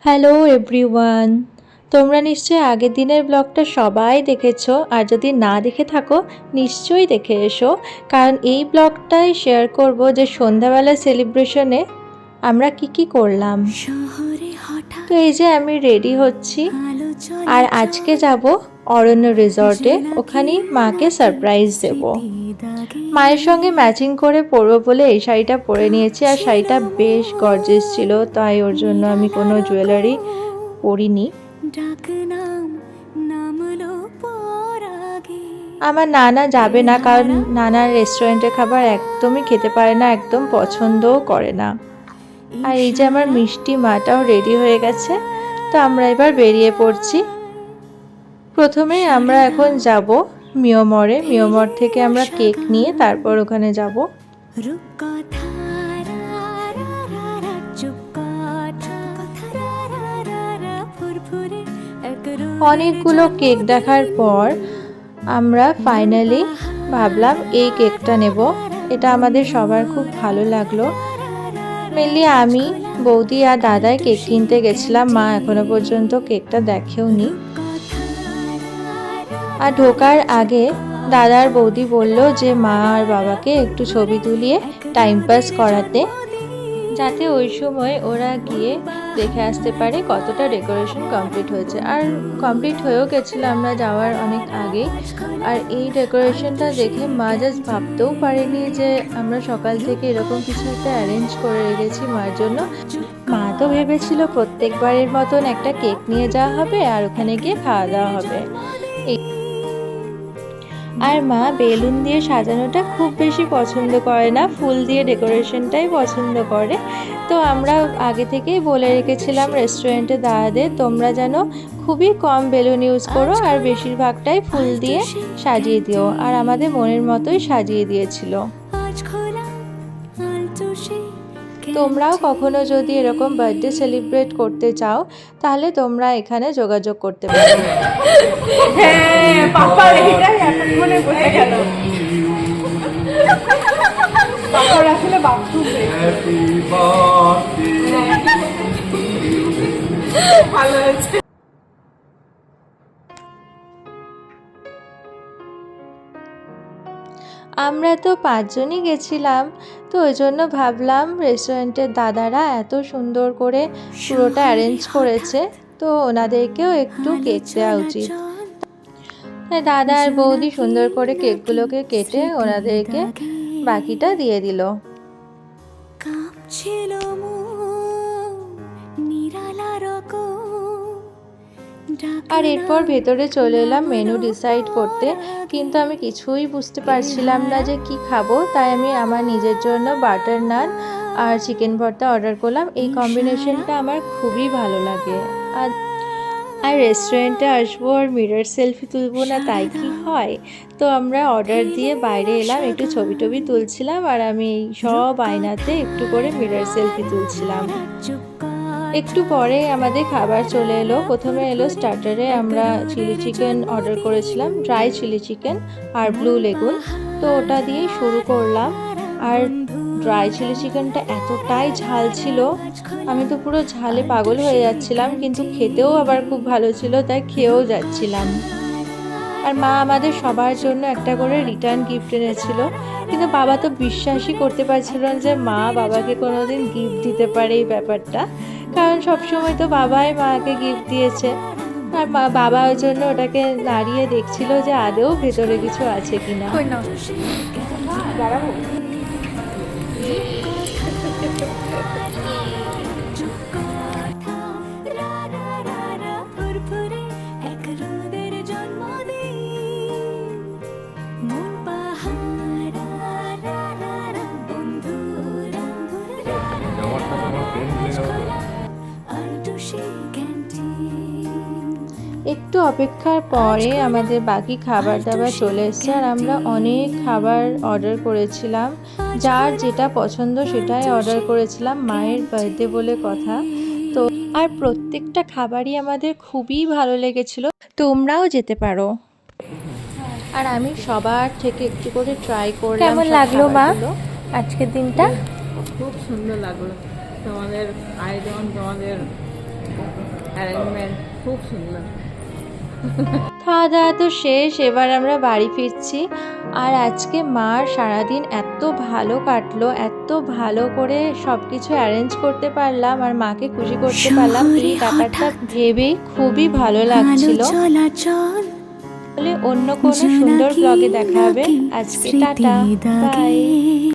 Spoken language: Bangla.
হ্যালো এভরিওয়ান, তোমরা নিশ্চয়ই আগের দিনের ব্লগটা সবাই দেখেছো। আর যদি না দেখে থাকো নিশ্চয়ই দেখে এসো, কারণ এই ব্লগটাই শেয়ার করব যে সন্ধ্যাবেলা সেলিব্রেশনে আমরা কি করলাম। তো এই যে আমি রেডি হচ্ছি, আর আজকে যাব অরণ্য রিসর্টে, ওখানেই মাকে সারপ্রাইজ দেব। মায়ের সঙ্গে ম্যাচিং করে পরবো বলে এই শাড়িটা পরে নিয়েছি, আর শাড়িটা বেশ গর্জিয়াস ছিল, তাই ওর জন্য আমি কোনো জুয়েলারি পরিনি। আমার নানা যাবে না, কারণ নানার রেস্টুরেন্টের খাবার একদমই খেতে পারে না, একদম পছন্দও করে না। আর এই যে আমার মিষ্টি মাটাও রেডি হয়ে গেছে, তো আমরা এবার বেরিয়ে পড়ছি। প্রথমে আমরা এখন যাব মিয়মরে। মিয়মর থেকে আমরা কেক নিয়ে তারপর ওখানে যাব। অনেকগুলো কেক দেখার পর আমরা ফাইনালি ভাবলাম এই কেকটা নেব। এটা আমাদের সবার খুব ভালো লাগলো। মেনলি আমি, বৌদি আর দাদাই কেক কিনতে গেছিলাম, মা এখনো পর্যন্ত কেকটা দেখেও নি। আর ঢোকার আগে দাদার বৌদি বলল যে মা আর বাবাকে একটু ছবি তুলিয়ে টাইম পাস করাতে, যাতে ওই সময় ওরা গিয়ে দেখে আসতে পারে কতটা ডেকোরেশন কমপ্লিট হয়েছে। আর কমপ্লিট হয়েও গেছিলো আমরা যাওয়ার অনেক আগেই। আর এই ডেকোরেশনটা দেখে মা জাস্ট ভাবতেও পারেনি যে আমরা সকাল থেকে এরকম কিছু একটা অ্যারেঞ্জ করে রেখেছি মার জন্য। মা তো ভেবেছিল প্রত্যেকবারের মতন একটা কেক নিয়ে যাওয়া হবে আর ওখানে গিয়ে খাওয়া দাওয়া হবে। আর মা বেলুন দিয়ে সাজানোটা খুব বেশি পছন্দ করে না, ফুল দিয়ে ডেকোরেশনটাই পছন্দ করে। তো আমরা আগে থেকেই বলে রেখেছিলাম রেস্টুরেন্টে দাদাদের, তোমরা যেন খুবই কম বেলুন ইউজ করো আর বেশিরভাগটাই ফুল দিয়ে সাজিয়ে দিও। আর আমাদের মনের মতোই সাজিয়ে দিয়েছিল। তোমরাও কখনো যদি এরকম বার্থডে সেলিব্রেট করতে চাও তাহলে তোমরা এখানে যোগাযোগ করতে পারো। হ্যাঁ, পাপার এইটাই এখন মনে পড়ে গেল। পাপার আসলে বাথরুমে ভালো আছে। আমরা তো 5 জনই গেছিলাম, তো ওই জন্য ভাবলাম রেস্টুরেন্টের দাদারা এত সুন্দর করে পুরোটা অ্যারেঞ্জ করেছে, তো ওনাদেরকেও একটু কেক দেওয়া উচিত। দাদা আর বৌদি সুন্দর করে কেকগুলোকে কেটে ওনাদেরকে বাকিটা দিয়ে দিল। আর এরপর ভেতরে চলে এলাম মেনু ডিসাইড করতে, কিন্তু আমি কিছুই বুঝতে পারছিলাম না যে কি খাবো। তাই আমি আমার নিজের জন্য বাটার নান আর চিকেন ভর্তা অর্ডার করলাম। এই কম্বিনেশনটা আমার খুবই ভালো লাগে। আর রেস্টুরেন্টে আসবো আর মিরর সেলফি তুলবো না তাই কি হয়। তো আমরা অর্ডার দিয়ে বাইরে এলাম, একটু ছবি টবি তুলছিলাম, আর আমি সব আয়নাতে একটু করে মিরর সেলফি তুলছিলাম। একটু পরে আমাদের খাবার চলে এলো। প্রথমে এলো স্টার্টারে, আমরা চিলি চিকেন অর্ডার করেছিলাম, ড্রাই চিলি চিকেন আর ব্লু লেগুন। তো ওটা দিয়েই শুরু করলাম। আর ড্রাই চিলি চিকেনটা এতটাই ঝাল ছিল, আমি তো পুরো ঝালে পাগল হয়ে যাচ্ছিলাম, কিন্তু খেতেও আবার খুব ভালো ছিল, তাই খেয়েও যাচ্ছিলাম। আর মা আমাদের সবার জন্য একটা করে রিটার্ন গিফট এনেছিল, কিন্তু বাবা তো বিশ্বাসই করতে পারছিল না যে মা বাবাকে কোনোদিন গিফট দিতে পারে এই ব্যাপারটা, কারণ সবসময় তো বাবাই মাকে গিফট দিয়েছে। আর মা বাবা ওই জন্য ওটাকে দাঁড়িয়ে দেখছিল যে আদৌ ভেতরে কিছু আছে কিনা। একটু অপেক্ষার পরে আমাদের বাকি খাবার দাবার চলে এসছে, আর আমরা অনেক খাবার অর্ডার করেছিলাম, যার যেটা পছন্দ সেটাই অর্ডার করেছিলাম, মায়ের বার্থডে বলে কথা। তো আর প্রত্যেকটা খাবারই আমাদের খুবই ভালো লেগেছিল, তোমরাও যেতে পারো। আর আমি সবার থেকে একটু করে ট্রাই করলাম। কেমন লাগলো মা আজকের দিনটা? খুব সুন্দর লাগলো। তোমাদের আয়োজন, তোমাদের অ্যারেঞ্জমেন্ট খুব সুন্দর। খাওয়া দাওয়া তো শেষ, এবার আমরা বাড়ি ফিরছি। আর আজকে মার সারাদিন এত ভালো কাটলো, এত ভালো করে সব কিছু অ্যারেঞ্জ করতে পারলাম আর মাকে খুশি করতে পারলাম, এই ব্যাপারটা ভেবে খুবই ভালো লাগছিল। তাহলে অন্য কোনো সুন্দর ব্লগে দেখা হবে। আজকে টাটা, বাই।